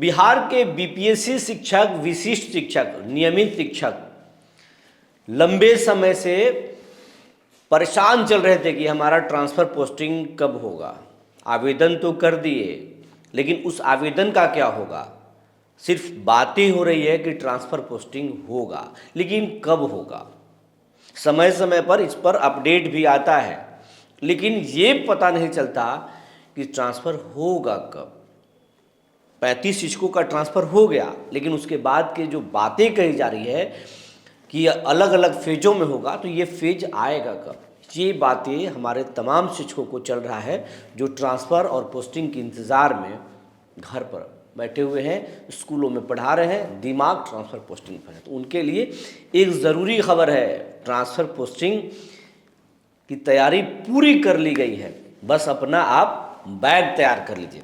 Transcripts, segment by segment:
बिहार के बीपीएससी शिक्षक, विशिष्ट शिक्षक, नियमित शिक्षक लंबे समय से परेशान चल रहे थे कि हमारा ट्रांसफ़र पोस्टिंग कब होगा। आवेदन तो कर दिए, लेकिन उस आवेदन का क्या होगा। सिर्फ बातें हो रही है कि ट्रांसफ़र पोस्टिंग होगा, लेकिन कब होगा। समय समय पर इस पर अपडेट भी आता है, लेकिन ये पता नहीं चलता कि ट्रांसफ़र होगा कब। 35 शिक्षकों का ट्रांसफ़र हो गया, लेकिन उसके बाद के जो बातें कही जा रही है कि अलग अलग फेजों में होगा, तो ये फेज आएगा कब। ये बातें हमारे तमाम शिक्षकों को चल रहा है जो ट्रांसफ़र और पोस्टिंग के इंतज़ार में घर पर बैठे हुए हैं, स्कूलों में पढ़ा रहे हैं, दिमाग ट्रांसफ़र पोस्टिंग पर है। तो उनके लिए एक ज़रूरी खबर है, ट्रांसफ़र पोस्टिंग की तैयारी पूरी कर ली गई है। बस अपना आप बैग तैयार कर लीजिए।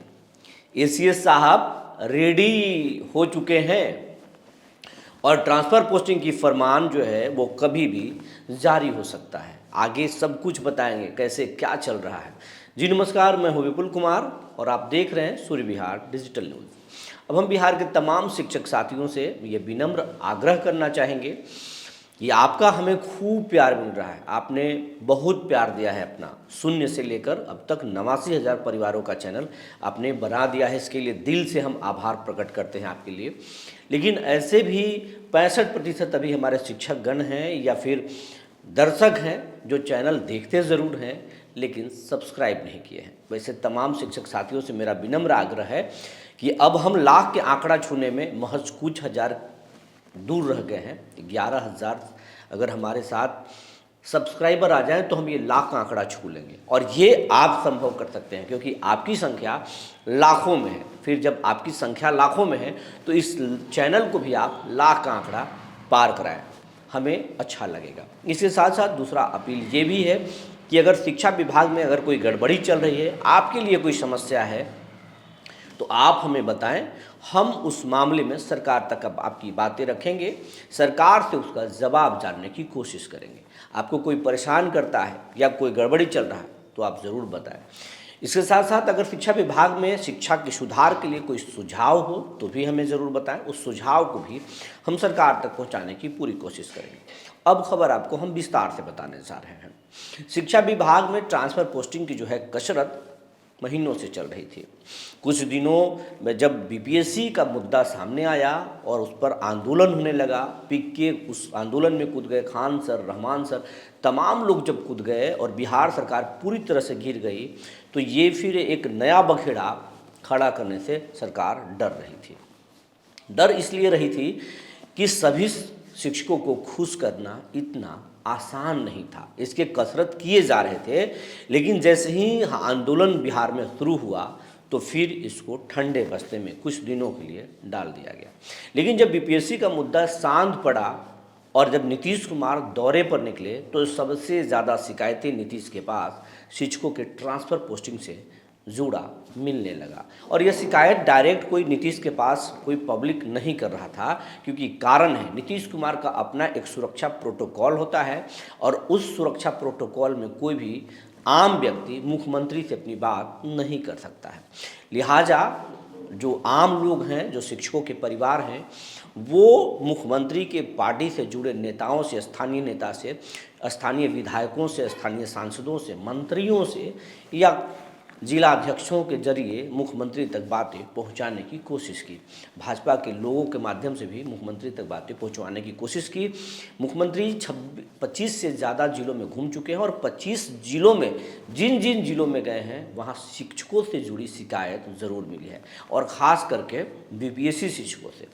एसीएस साहब रेडी हो चुके हैं और ट्रांसफ़र पोस्टिंग की फरमान जो है वो कभी भी जारी हो सकता है। आगे सब कुछ बताएंगे कैसे क्या चल रहा है। जी नमस्कार, मैं हूँ विपुल कुमार और आप देख रहे हैं सूर्य विहार डिजिटल न्यूज़। अब हम बिहार के तमाम शिक्षक साथियों से ये विनम्र आग्रह करना चाहेंगे कि आपका हमें खूब प्यार मिल रहा है। आपने बहुत प्यार दिया है अपना, शून्य से लेकर अब तक 89,000 परिवारों का चैनल आपने बना दिया है। इसके लिए दिल से हम आभार प्रकट करते हैं आपके लिए। लेकिन ऐसे भी 65% अभी हमारे शिक्षकगण हैं या फिर दर्शक हैं जो चैनल देखते ज़रूर हैं लेकिन सब्सक्राइब नहीं किए हैं। वैसे तमाम शिक्षक साथियों से मेरा विनम्र आग्रह है कि अब हम लाख के आंकड़ा छूने में महज कुछ हज़ार दूर रह गए हैं। 11,000 अगर हमारे साथ सब्सक्राइबर आ जाएं तो हम ये लाख का आंकड़ा छू लेंगे, और ये आप संभव कर सकते हैं क्योंकि आपकी संख्या लाखों में है। फिर जब आपकी संख्या लाखों में है तो इस चैनल को भी आप लाख का आंकड़ा पार कराएं, हमें अच्छा लगेगा। इसके साथ साथ दूसरा अपील ये भी है कि अगर शिक्षा विभाग में अगर कोई गड़बड़ी चल रही है, आपके लिए कोई समस्या है, तो आप हमें बताएं। हम उस मामले में सरकार तक अब आपकी बातें रखेंगे, सरकार से उसका जवाब जानने की कोशिश करेंगे। आपको कोई परेशान करता है या कोई गड़बड़ी चल रहा है तो आप ज़रूर बताएं। इसके साथ साथ अगर शिक्षा विभाग में शिक्षा के सुधार के लिए कोई सुझाव हो तो भी हमें ज़रूर बताएं। उस सुझाव को भी हम सरकार तक पहुंचाने की पूरी कोशिश करेंगे। अब खबर आपको हम विस्तार से बताने जा रहे हैं। शिक्षा विभाग में ट्रांसफ़र पोस्टिंग की जो है कसरत महीनों से चल रही थी। कुछ दिनों में जब बीपीएससी का मुद्दा सामने आया और उस पर आंदोलन होने लगा, पिक के उस आंदोलन में कूद गए खान सर, रहमान सर, तमाम लोग जब कूद गए और बिहार सरकार पूरी तरह से गिर गई, तो ये फिर एक नया बखेड़ा खड़ा करने से सरकार डर रही थी। डर इसलिए रही थी कि सभी शिक्षकों को खुश करना इतना आसान नहीं था। इसके कसरत किए जा रहे थे, लेकिन जैसे ही आंदोलन बिहार में शुरू हुआ तो फिर इसको ठंडे बस्ते में कुछ दिनों के लिए डाल दिया गया। लेकिन जब बीपीएससी का मुद्दा शांत पड़ा और जब नीतीश कुमार दौरे पर निकले तो सबसे ज़्यादा शिकायतें नीतीश के पास शिक्षकों के ट्रांसफ़र पोस्टिंग से जुड़ा मिलने लगा। और यह शिकायत डायरेक्ट कोई नीतीश के पास कोई पब्लिक नहीं कर रहा था, क्योंकि कारण है नीतीश कुमार का अपना एक सुरक्षा प्रोटोकॉल होता है और उस सुरक्षा प्रोटोकॉल में कोई भी आम व्यक्ति मुख्यमंत्री से अपनी बात नहीं कर सकता है। लिहाजा जो आम लोग हैं, जो शिक्षकों के परिवार हैं, वो मुख्यमंत्री के पार्टी से जुड़े नेताओं से, स्थानीय नेता से, स्थानीय विधायकों से, स्थानीय सांसदों से, मंत्रियों से या जिला अध्यक्षों के जरिए मुख्यमंत्री तक बातें पहुंचाने की कोशिश की। भाजपा के लोगों के माध्यम से भी मुख्यमंत्री तक बातें पहुंचवाने की कोशिश की। मुख्यमंत्री 25 से ज़्यादा जिलों में घूम चुके हैं और 25 जिलों में जिन जिन जिलों में गए हैं वहाँ शिक्षकों से जुड़ी शिकायत ज़रूर मिली है, और ख़ास करके बीपीएससी शिक्षकों से।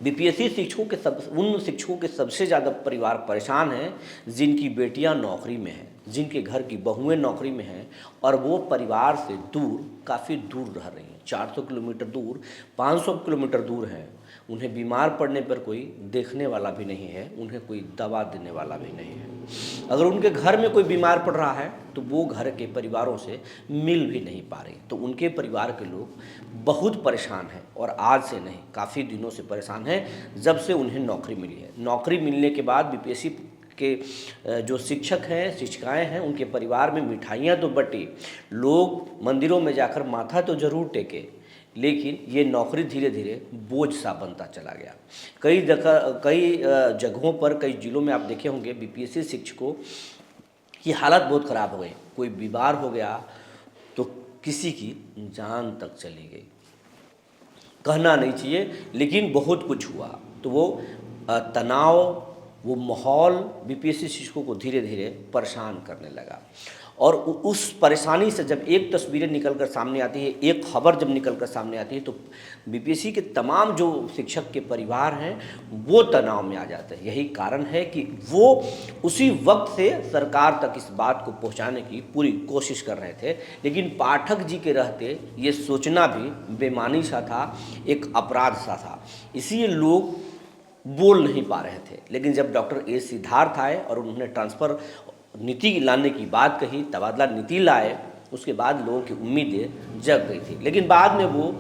बीपीएससी शिक्षकों के उन शिक्षकों के सबसे ज़्यादा परिवार परेशान हैं जिनकी बेटियां नौकरी में हैं, जिनके घर की बहुएं नौकरी में हैं और वो परिवार से दूर, काफ़ी दूर रह रही हैं। 400 किलोमीटर दूर, 500 किलोमीटर दूर हैं। उन्हें बीमार पड़ने पर कोई देखने वाला भी नहीं है, उन्हें कोई दवा देने वाला भी नहीं है। अगर उनके घर में कोई बीमार पड़ रहा है तो वो घर के परिवारों से मिल भी नहीं पा रही। तो उनके परिवार के लोग बहुत परेशान हैं, और आज से नहीं, काफ़ी दिनों से परेशान हैं जब से उन्हें नौकरी मिली है। नौकरी मिलने के बाद बीपीएससी के जो शिक्षक हैं, शिक्षिकाएं हैं, उनके परिवार में मिठाइयाँ तो बटी, लोग मंदिरों में जाकर माथा तो जरूर टेके, लेकिन ये नौकरी धीरे धीरे बोझ सा बनता चला गया। कई जगहों पर, कई जिलों में आप देखे होंगे बीपीएससी शिक्षकों की हालत बहुत ख़राब हो गई। कोई बीमार हो गया तो किसी की जान तक चली गई। कहना नहीं चाहिए, लेकिन बहुत कुछ हुआ। तो वो तनाव, वो माहौल बीपीएससी शिक्षकों को धीरे धीरे परेशान करने लगा। और उस परेशानी से जब एक तस्वीरें निकल कर सामने आती है, एक खबर जब निकल कर सामने आती है, तो बीपीएससी के तमाम जो शिक्षक के परिवार हैं वो तनाव में आ जाते हैं। यही कारण है कि वो उसी वक्त से सरकार तक इस बात को पहुंचाने की पूरी कोशिश कर रहे थे, लेकिन पाठक जी के रहते ये सोचना भी बेमानी सा था, एक अपराध सा था। इसीलिए लोग बोल नहीं पा रहे थे। लेकिन जब डॉक्टर ए सिद्धार्थ आए और उन्होंने ट्रांसफ़र नीति लाने की बात कही, तबादला नीति लाए, उसके बाद लोगों की उम्मीदें जग गई थी। लेकिन बाद में वो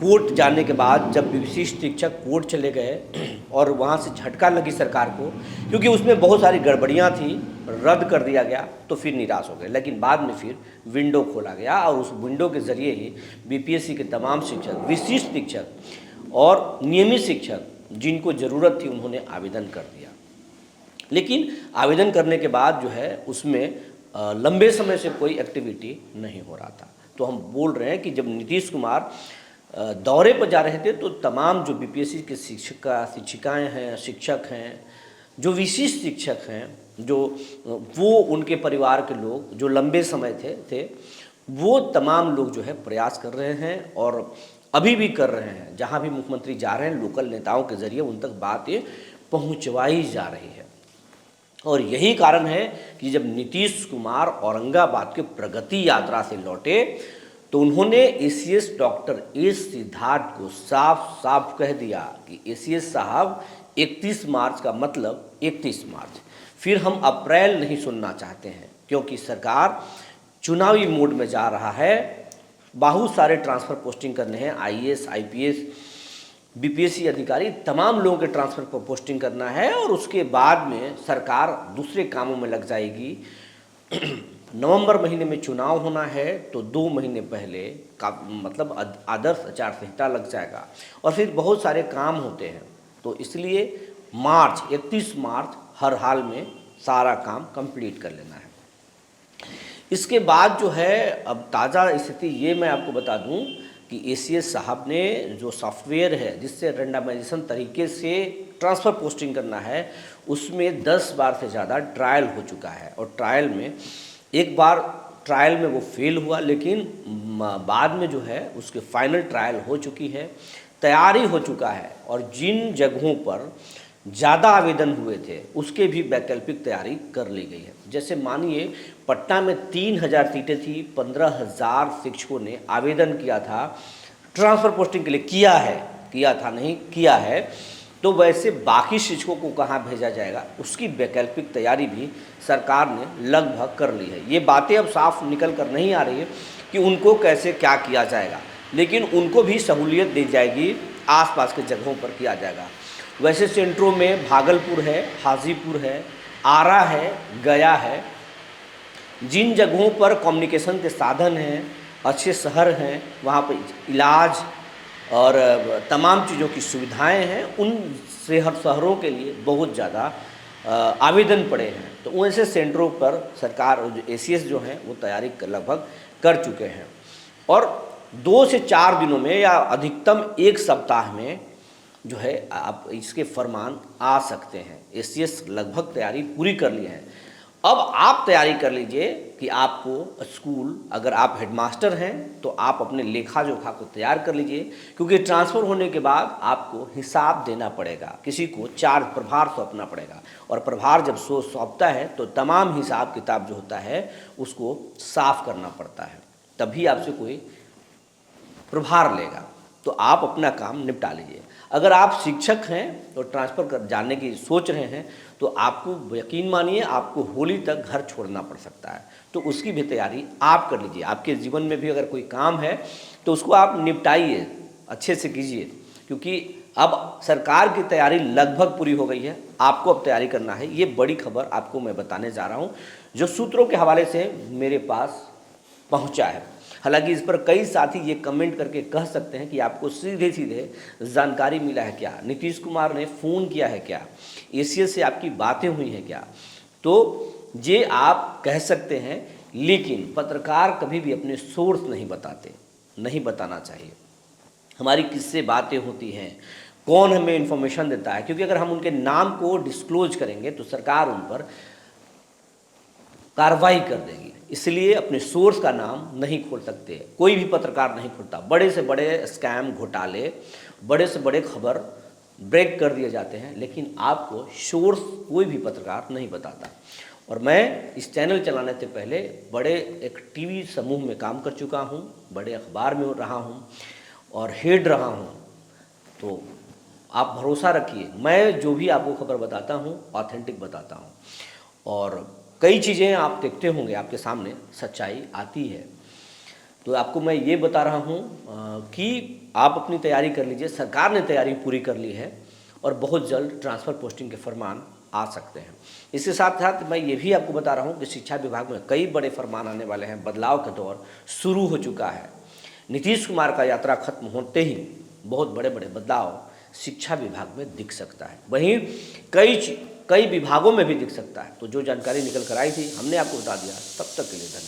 कोर्ट जाने के बाद जब विशिष्ट शिक्षक कोर्ट चले गए और वहाँ से झटका लगी सरकार को, क्योंकि उसमें बहुत सारी गड़बड़ियाँ थी, रद्द कर दिया गया, तो फिर निराश हो गए। लेकिन बाद में फिर विंडो खोला गया और उस विंडो के ज़रिए ही बीपीएससी के तमाम शिक्षक, विशिष्ट शिक्षक और नियमित शिक्षक जिनको ज़रूरत थी, उन्होंने आवेदन कर दिया। लेकिन आवेदन करने के बाद जो है उसमें लंबे समय से कोई एक्टिविटी नहीं हो रहा था। तो हम बोल रहे हैं कि जब नीतीश कुमार दौरे पर जा रहे थे तो तमाम जो बीपीएससी के शिक्षिकाएं हैं, शिक्षक हैं, जो विशिष्ट शिक्षक हैं, जो वो उनके परिवार के लोग जो लंबे समय थे वो तमाम लोग जो है प्रयास कर रहे हैं और अभी भी कर रहे हैं। जहाँ भी मुख्यमंत्री जा रहे हैं, लोकल नेताओं के ज़रिए उन तक बातें पहुँचवाई जा रही है। और यही कारण है कि जब नीतीश कुमार औरंगाबाद के प्रगति यात्रा से लौटे तो उन्होंने एसीएस डॉक्टर ए सिद्धार्थ को साफ साफ कह दिया कि एसीएस साहब 31 मार्च का मतलब 31 मार्च, फिर हम अप्रैल नहीं सुनना चाहते हैं, क्योंकि सरकार चुनावी मोड में जा रहा है। बहुत सारे ट्रांसफ़र पोस्टिंग करने हैं, आईएएस, आईपीएस, बीपीएससी अधिकारी, तमाम लोगों के ट्रांसफ़र पर पोस्टिंग करना है और उसके बाद में सरकार दूसरे कामों में लग जाएगी। नवंबर महीने में चुनाव होना है तो 2 महीने पहले का मतलब आदर्श आचार संहिता लग जाएगा और फिर बहुत सारे काम होते हैं। तो इसलिए 31 मार्च हर हाल में सारा काम कंप्लीट कर लेना है। इसके बाद जो है अब ताज़ा स्थिति ये मैं आपको बता दूं कि एसीएस साहब ने जो सॉफ्टवेयर है जिससे रेंडमाइजेशन तरीके से ट्रांसफ़र पोस्टिंग करना है, उसमें 10 बार से ज़्यादा ट्रायल हो चुका है। और ट्रायल में एक बार ट्रायल में वो फेल हुआ, लेकिन बाद में जो है उसके फाइनल ट्रायल हो चुकी है, तैयारी हो चुका है। और जिन जगहों पर ज़्यादा आवेदन हुए थे उसके भी वैकल्पिक तैयारी कर ली गई है। जैसे मानिए पटना में 3000 सीटें थी, 15,000 शिक्षकों ने आवेदन किया था ट्रांसफ़र पोस्टिंग के लिए, किया है। तो वैसे बाकी शिक्षकों को कहाँ भेजा जाएगा, उसकी वैकल्पिक तैयारी भी सरकार ने लगभग कर ली है। ये बातें अब साफ निकल कर नहीं आ रही है कि उनको कैसे क्या किया जाएगा, लेकिन उनको भी सहूलियत दी जाएगी, आसपास के जगहों पर किया जाएगा। वैसे सेंटरों में भागलपुर है, हाजीपुर है, आरा है, गया है। जिन जगहों पर कम्युनिकेशन के साधन हैं, अच्छे शहर हैं, वहाँ पर इलाज और तमाम चीज़ों की सुविधाएं हैं, उन शहरों के लिए बहुत ज़्यादा आवेदन पड़े हैं। तो ऐसे सेंटरों पर सरकार एसीएस जो हैं वो तैयारी लगभग कर चुके हैं और 2 से 4 दिनों में या अधिकतम 1 सप्ताह में जो है आप इसके फरमान आ सकते हैं। एसीएस लगभग तैयारी पूरी कर ली है। अब आप तैयारी कर लीजिए कि आपको स्कूल, अगर आप हेडमास्टर हैं तो आप अपने लेखा जोखा को तैयार कर लीजिए, क्योंकि ट्रांसफ़र होने के बाद आपको हिसाब देना पड़ेगा, किसी को चार्ज प्रभार सौंपना पड़ेगा। और प्रभार जब सौंपता है तो तमाम हिसाब किताब जो होता है उसको साफ करना पड़ता है, तभी आपसे कोई प्रभार लेगा। तो आप अपना काम निपटा लीजिए। अगर आप शिक्षक हैं तो ट्रांसफ़र कर जाने की सोच रहे हैं तो आपको यकीन मानिए आपको होली तक घर छोड़ना पड़ सकता है। तो उसकी भी तैयारी आप कर लीजिए। आपके जीवन में भी अगर कोई काम है तो उसको आप निपटाइए, अच्छे से कीजिए, क्योंकि अब सरकार की तैयारी लगभग पूरी हो गई है। आपको अब तैयारी करना है। ये बड़ी खबर आपको मैं बताने जा रहा हूँ जो सूत्रों के हवाले से मेरे पास पहुँचा है। हालांकि इस पर कई साथी ये कमेंट करके कह सकते हैं कि आपको सीधे सीधे जानकारी मिला है क्या, नीतीश कुमार ने फ़ोन किया है क्या, एसीएस से आपकी बातें हुई हैं क्या, तो ये आप कह सकते हैं, लेकिन पत्रकार कभी भी अपने सोर्स नहीं बताते, नहीं बताना चाहिए। हमारी किससे बातें होती हैं, कौन हमें इन्फॉर्मेशन देता है, क्योंकि अगर हम उनके नाम को डिस्क्लोज करेंगे तो सरकार उन पर कार्रवाई कर देगी। इसलिए अपने सोर्स का नाम नहीं खोल सकते, कोई भी पत्रकार नहीं खोलता। बड़े से बड़े स्कैम, घोटाले, बड़े से बड़े खबर ब्रेक कर दिए जाते हैं, लेकिन आपको सोर्स कोई भी पत्रकार नहीं बताता। और मैं इस चैनल चलाने से पहले बड़े एक टीवी समूह में काम कर चुका हूँ, बड़े अखबार में रहा हूँ और हेड रहा हूँ। तो आप भरोसा रखिए, मैं जो भी आपको खबर बताता हूँ ऑथेंटिक बताता हूँ। और कई चीज़ें आप देखते होंगे, आपके सामने सच्चाई आती है। तो आपको मैं ये बता रहा हूँ कि आप अपनी तैयारी कर लीजिए। सरकार ने तैयारी पूरी कर ली है और बहुत जल्द ट्रांसफ़र पोस्टिंग के फरमान आ सकते हैं। इसके साथ साथ मैं ये भी आपको बता रहा हूँ कि शिक्षा विभाग में कई बड़े फरमान आने वाले हैं। बदलाव का दौर शुरू हो चुका है। नीतीश कुमार का यात्रा खत्म होते ही बहुत बड़े बड़े बदलाव शिक्षा विभाग में दिख सकता है, वहीं कई विभागों में भी दिख सकता है। तो जो जानकारी निकल कर आई थी हमने आपको बता दिया। तब तक के लिए धन्यवाद।